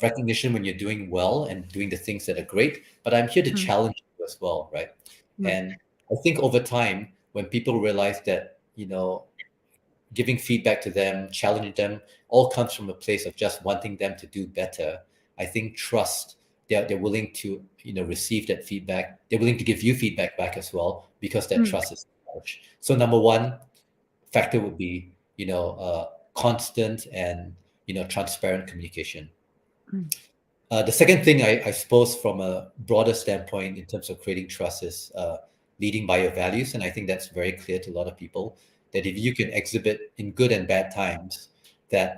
Recognition when you're doing well and doing the things that are great, but I'm here to mm, challenge you as well, right? mm, And I think over time, when people realize that, giving feedback to them, challenging them, all comes from a place of just wanting them to do better. I think trust, they're willing to, receive that feedback. They're willing to give you feedback back as well because that mm, trust is established. So number one factor would be, constant and, transparent communication. mm, The second thing, I suppose, from a broader standpoint in terms of creating trust is leading by your values. And I think that's very clear to a lot of people that if you can exhibit in good and bad times that,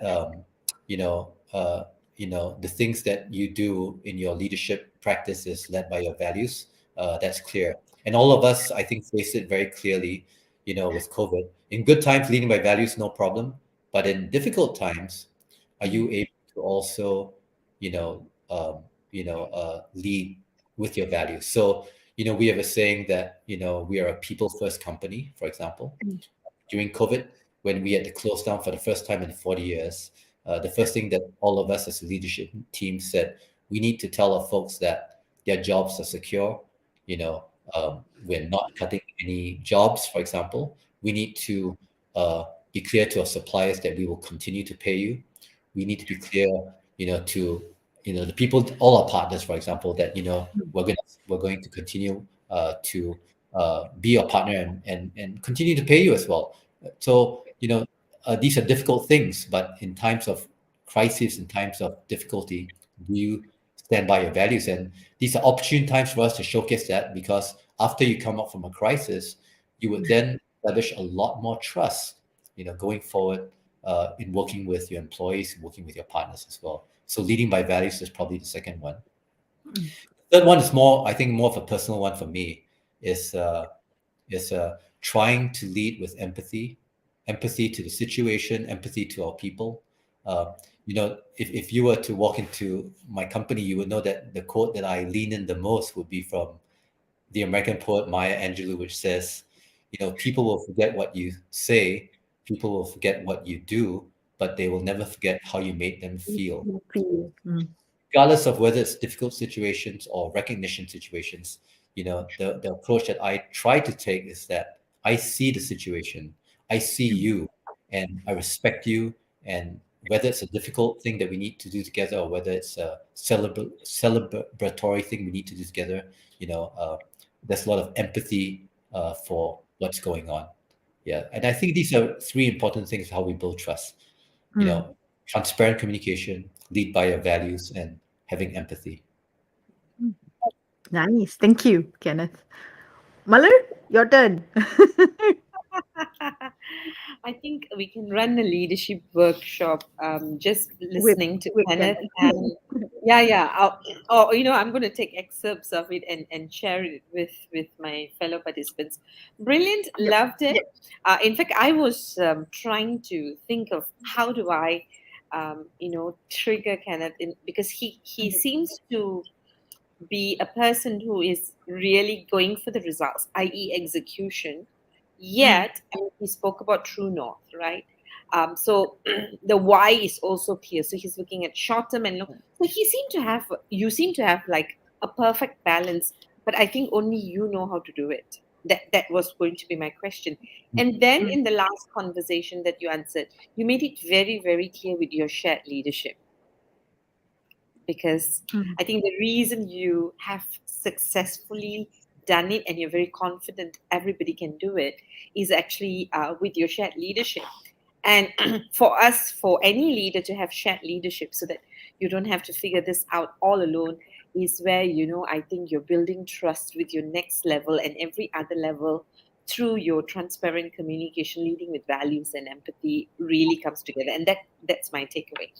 you know, uh, the things that you do in your leadership practice is led by your values, that's clear. And all of us, I think, face it very clearly, with COVID. In good times, leading by values, no problem. But in difficult times, are mm, you able to also lead with your values? So, we have a saying that, we are a people first company, for example. mm, During COVID, when we had to close down for the first time in 40 years, the first thing that all of us as a leadership team said, we need to tell our folks that their jobs are secure. We're not cutting any jobs, for example. We need to be clear to our suppliers that we will continue to pay you. We need to be clear, to the people, all our partners, for example, that mm, we're going to continue to be your partner and continue to pay you as well. So these are difficult things, but in times of crisis, in times of difficulty, do you stand by your values? And these are opportune times for us to showcase that, because after you come up from a crisis, you would then establish a lot more trust, going forward in working with your employees, working with your partners as well. So leading by values is probably the second one. mm, Third one is more, I think, more of a personal one for me. Is trying to lead with empathy, empathy to the situation, empathy to our people. If you were to walk into my company, you would know that the quote that I lean in the most would be from the American poet Maya Angelou, which says, people will forget what you say, people will forget what you do, but they will never forget how you made them feel. mm, feel. Mm, Regardless of whether it's difficult situations or recognition situations, the approach that I try to take is that I see the situation, I see mm, you, and I respect you. And whether it's a difficult thing that we need to do together, or whether it's a celebratory thing we need to do together, there's a lot of empathy for what's going on. Yeah, and I think these are three important things how we build trust. You mm. know, transparent communication, lead by your values, and having empathy. Nice. Thank you, Kenneth. Malar, your turn. I think we can run a leadership workshop just with listening to Kenneth. Kenneth. And yeah. Or, I'm going to take excerpts of it and share it with my fellow participants. Brilliant. Yep. Loved it. In fact, I was trying to think of how do I, trigger Kenneth because he seems to be a person who is really going for the results, i.e., execution. Yet, I mean, he spoke about true north, right? So the why is also clear. So he's looking at short term and long. So you seem to have like a perfect balance, but I think only you know how to do it. That was going to be my question. And then in the last conversation that you answered, you made it very, very clear with your shared leadership because I think the reason you have successfully done it and you're very confident everybody can do it is actually with your shared leadership. And for any leader to have shared leadership so that you don't have to figure this out all alone is where, I think you're building trust with your next level and every other level through your transparent communication, leading with values and empathy really comes together. And that's my takeaway.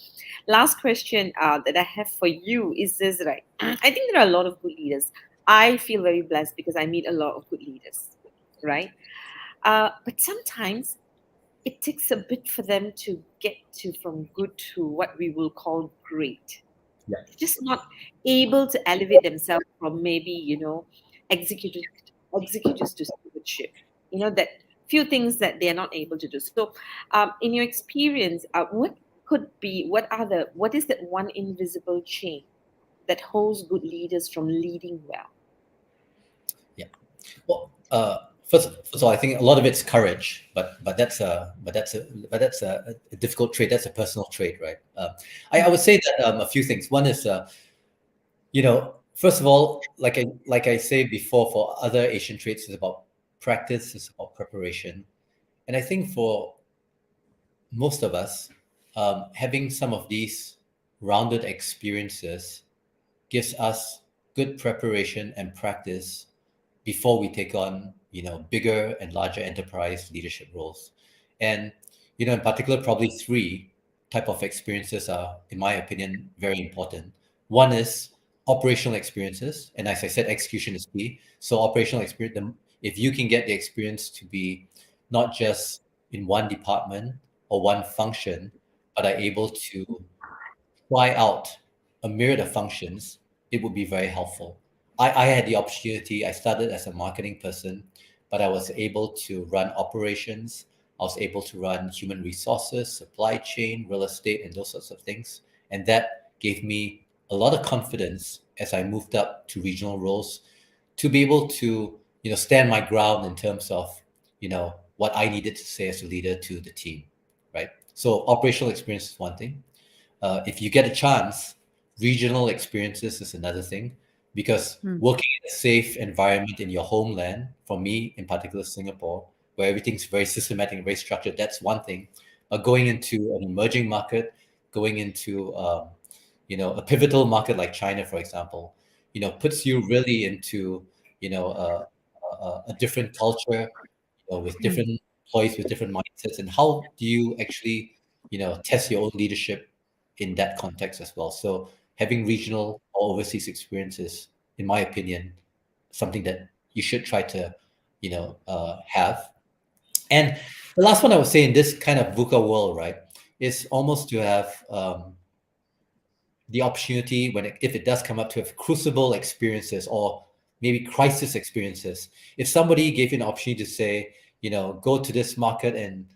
Last question that I have for you is this, right? I think there are a lot of good leaders. I feel very blessed because I meet a lot of good leaders, right? But sometimes it takes a bit for them to get to from good to what we will call great. Yeah. Just not able to elevate themselves from maybe, executive, executors to stewardship. That few things that they are not able to do. So, in your experience, what is that one invisible chain that holds good leaders from leading well? Yeah. Well, first of all, I think a lot of it's courage, but that's a difficult trait. That's a personal trait, right? I would say that a few things. One is, first of all, like I said before, for other Asian traits, it's about practice, it's about preparation, and I think for most of us, having some of these rounded experiences gives us good preparation and practice before we take on bigger and larger enterprise leadership roles. And in particular, probably three type of experiences are, in my opinion, very important. One is operational experiences, and as I said, execution is key. So operational experience, if you can get the experience to be not just in one department or one function, but are able to try out a myriad of functions, it would be very helpful. I had the opportunity, I started as a marketing person, but I was able to run operations. I was able to run human resources, supply chain, real estate, and those sorts of things. And that gave me a lot of confidence as I moved up to regional roles to be able to, stand my ground in terms of, what I needed to say as a leader to the team, right? So operational experience is one thing. If you get a chance, regional experiences is another thing, because working in a safe environment in your homeland, for me in particular, Singapore, where everything's very systematic and very structured, that's one thing. But going into an emerging market, going into a pivotal market like China, for example, puts you really into a different culture, with different employees with different mindsets, and how do you actually test your own leadership in that context as well. So having regional or overseas experiences, in my opinion, something that you should try to have. And the last one I would say in this kind of VUCA world, right, is almost to have the opportunity if it does come up, to have crucible experiences or maybe crisis experiences. If somebody gave you an opportunity to say, go to this market and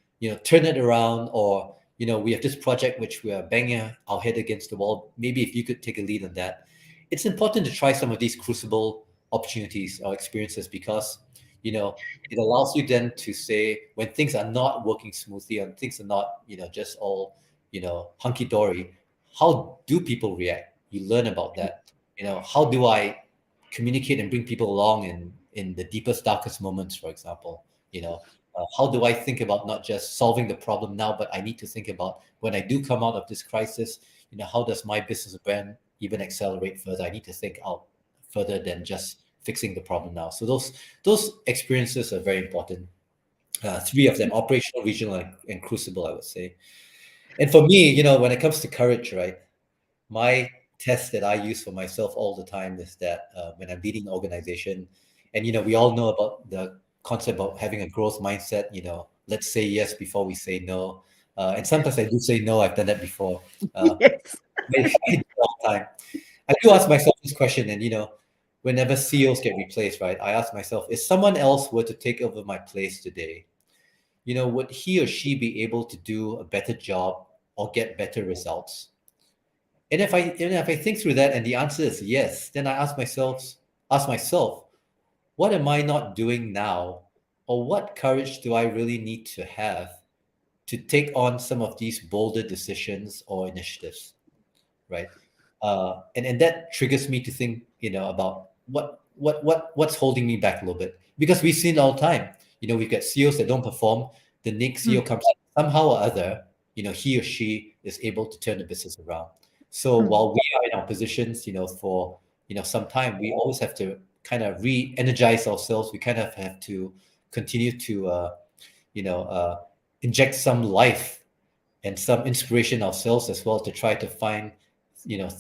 turn it around, or we have this project which we are banging our head against the wall, maybe if you could take a lead on that. It's important to try some of these crucible opportunities or experiences, because it allows you then to say, when things are not working smoothly and things are not just all hunky-dory, how do people react? You learn about that. How do I communicate and bring people along in the deepest, darkest moments, for example? How do I think about not just solving the problem now, but I need to think about when I do come out of this crisis, how does my business brand even accelerate further? I need to think out further than just fixing the problem now. So those experiences are very important. three of them: operational, regional, and crucible, I would say. And for me, when it comes to courage, right, my test that I use for myself all the time is that when I'm leading an organization, and we all know about the concept of having a growth mindset. Let's say yes before we say no. And sometimes I do say no. I've done that before. Yes. I do it all the time. I do ask myself this question, and whenever CEOs get replaced, right, I ask myself, if someone else were to take over my place today, would he or she be able to do a better job or get better results? And if I think through that and the answer is yes, then I ask myself, what am I not doing now, or what courage do I really need to have to take on some of these bolder decisions or initiatives, right? And that triggers me to think, about what's holding me back a little bit, because we've seen it all the time. We've got CEOs that don't perform. The next CEO comes in, somehow or other, he or she is able to turn the business around. So while we are in our positions, for some time, we always have to kind of re-energize ourselves. We kind of have to continue to you know inject some life and some inspiration ourselves as well, to try to find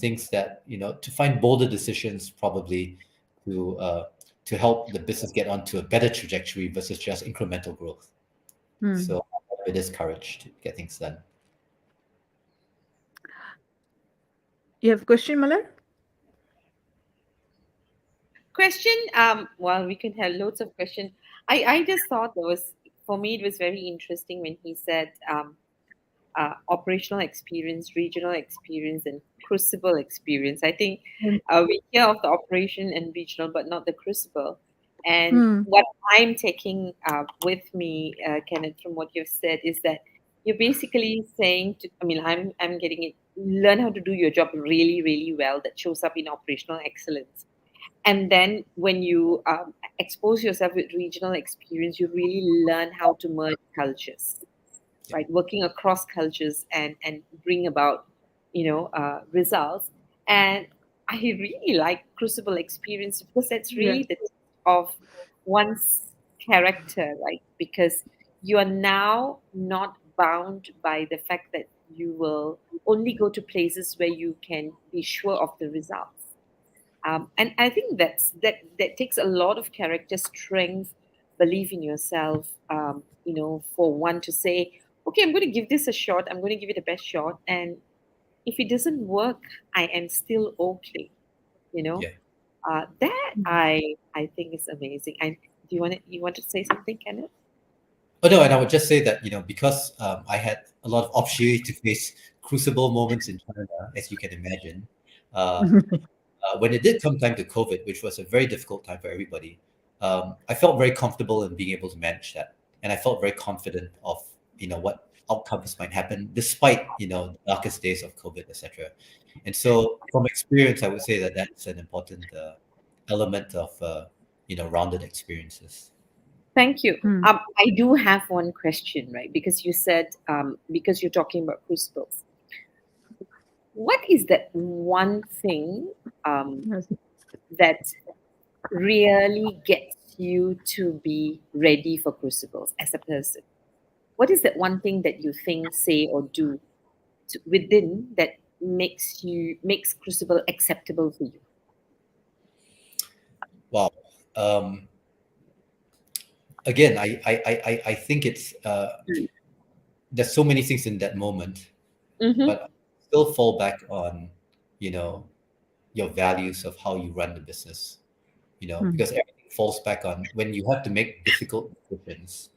things that to find bolder decisions, probably to help the business get onto a better trajectory versus just incremental growth. So it is courage to get things done. You have a question, Malar? Question. Well, we can have loads of questions. I just thought for me, it was very interesting when he said operational experience, regional experience, and crucible experience. I think we hear of the operation and regional, but not the crucible. And what I'm taking with me, Kenneth, from what you've said, is that you're basically saying I'm getting it. Learn how to do your job really, really well. That shows up in operational excellence. And then when you expose yourself with regional experience, you really learn how to merge cultures, right? Working across cultures and bring about results. And I really like crucible experience, because that's really the test of one's character, right? Because you are now not bound by the fact that you will only go to places where you can be sure of the results. And I think that takes a lot of character strength, belief in yourself, for one to say, okay, I'm going to give this a shot. I'm going to give it the best shot. And if it doesn't work, I am still okay. Yeah. That I think is amazing. And do you want to say something, Kenneth? Oh no, and I would just say that because I had a lot of opportunity to face crucible moments in Canada, as you can imagine. When it did come time to COVID, which was a very difficult time for everybody, I felt very comfortable in being able to manage that, and I felt very confident of what outcomes might happen despite the darkest days of COVID, etc. And so, from experience, I would say that that's an important element of rounded experiences. Thank you. I do have one question, right? Because you said, because you're talking about crucibles. What is that one thing that really gets you to be ready for crucibles as a person? What is that one thing that you think, say, or do within that makes crucible acceptable for you? Wow. Again, I think it's there's so many things in that moment, but I still fall back on your values of how you run the business. Because everything falls back on when you have to make difficult decisions.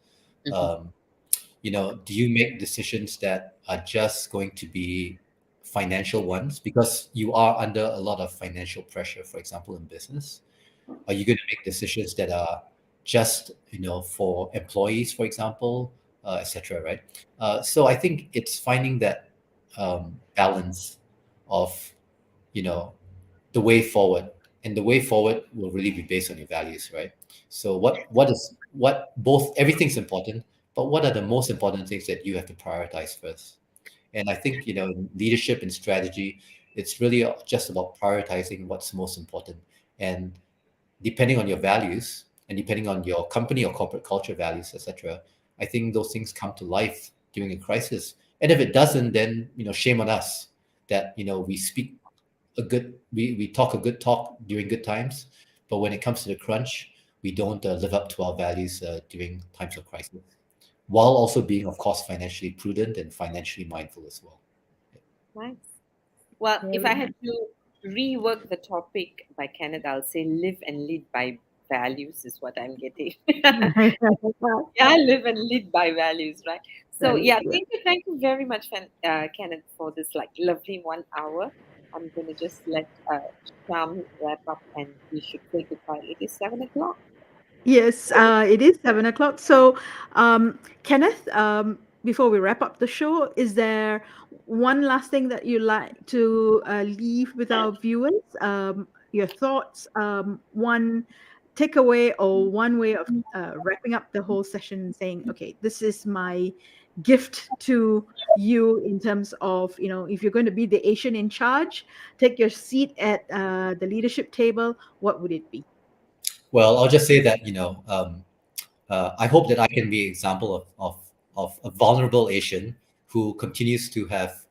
Do you make decisions that are just going to be financial ones because you are under a lot of financial pressure, for example, in business? Are you going to make decisions that are just for employees, for example, etc., right? So I think it's finding that balance of the way forward, and the way forward will really be based on your values, right? So what both everything's important, but what are the most important things that you have to prioritize first? And I think in leadership and strategy, it's really just about prioritizing what's most important. And depending on your values and depending on your company or corporate culture values, etc., I think those things come to life during a crisis. And if it doesn't, then shame on us that we speak a good we talk a good talk during good times, but when it comes to the crunch, we don't live up to our values during times of crisis, while also being, of course, financially prudent and financially mindful as well. Nice. Well, if Very I nice. had to rework the topic by Kenneth, I'll say live and lead by values is what I'm getting. Yeah, live and lead by values, right? So Values, yeah, yeah. thank you very much, Kenneth, for this like lovely 1 hour. I'm gonna just let Sham wrap up, and we should say goodbye. It is 7 o'clock. Yes, it is 7 o'clock. So, Kenneth, before we wrap up the show, is there one last thing that you'd like to leave with our viewers? Your thoughts, one takeaway, or one way of wrapping up the whole session and saying, okay, this is my gift to you in terms of, if you're going to be the Asian in charge, take your seat at the leadership table, what would it be? Well, I'll just say that I hope that I can be an example of a vulnerable Asian who continues to have,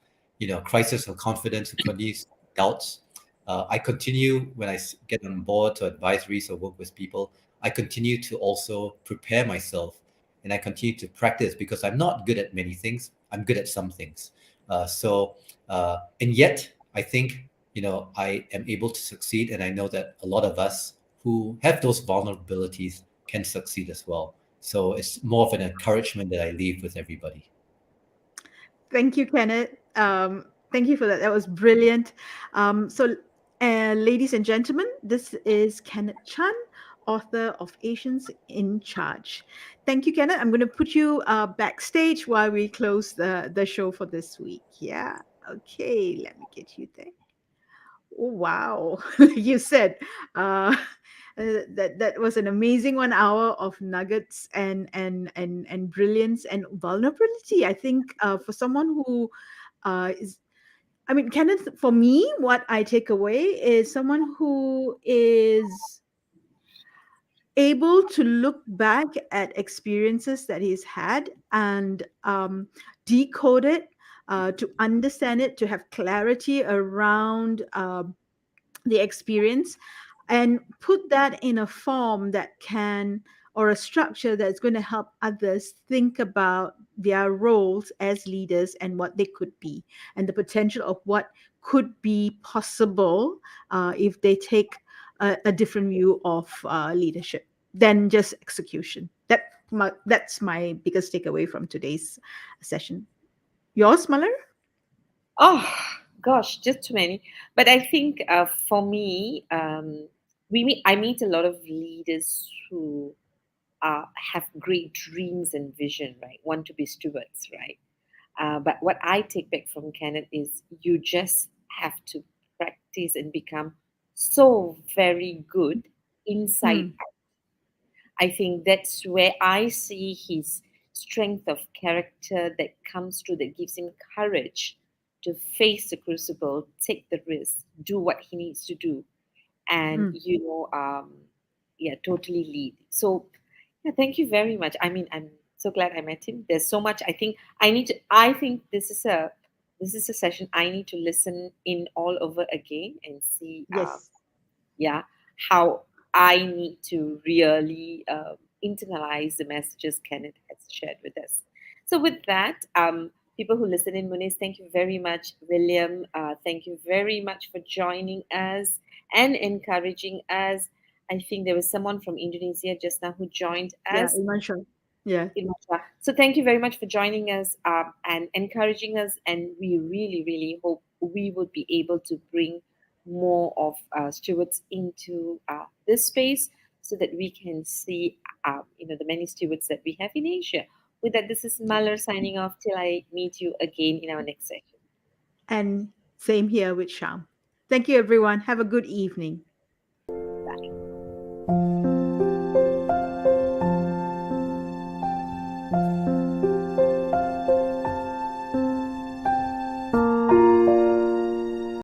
crisis of confidence, who continues doubts. I continue when get on board to advisories or work with people. I continue to also prepare myself, and I continue to practice because I'm not good at many things. I'm good at some things. And yet I think I am able to succeed, and I know that a lot of us who have those vulnerabilities can succeed as well. So it's more of an encouragement that I leave with everybody. Thank you, Kenneth. Thank you for that. That was brilliant. Ladies and gentlemen, this is Kenneth Chan, author of Asians in Charge. Thank you, Kenneth. I'm going to put you backstage while we close the show for this week. Yeah. Okay. Let me get you there. Oh, wow. Like you said, uh, that was an amazing 1 hour of nuggets and brilliance and vulnerability. I think for someone who is, I mean, Kenneth, for me, what I take away is someone who is able to look back at experiences that he's had and decode it, to understand it, to have clarity around the experience, and put that in a form that can, or a structure that's going to help others think about their roles as leaders and what they could be, and the potential of what could be possible if they take a different view of leadership than just execution. That's my biggest takeaway from today's session. Yours, Malar? Oh gosh, just too many. But I think for me, I meet a lot of leaders who have great dreams and vision, right? Want to be stewards, right? But what I take back from Kenneth is you just have to practice and become so very good inside. Mm, I think that's where I see his strength of character that comes through, that gives him courage to face the crucible, take the risk, do what he needs to do, and mm. yeah, totally lead. So yeah, thank you very much. I mean, I'm so glad I met him. There's so much I think I need to. I think this is a session I need to listen in all over again and see. Yes. Yeah, how I need to really internalize the messages Kenneth has shared with us. So, with that, people who listen in, Muniz, thank you very much. William, thank you very much for joining us and encouraging us. I think there was someone from Indonesia just now who joined Yeah, us. Iman Shah. Yeah. So thank you very much for joining us and encouraging us. And we really, really hope we would be able to bring more of stewards into this space so that we can see, the many stewards that we have in Asia. With that, this is Malar signing off till I meet you again in our next session. And same here with Sham. Thank you, everyone. Have a good evening.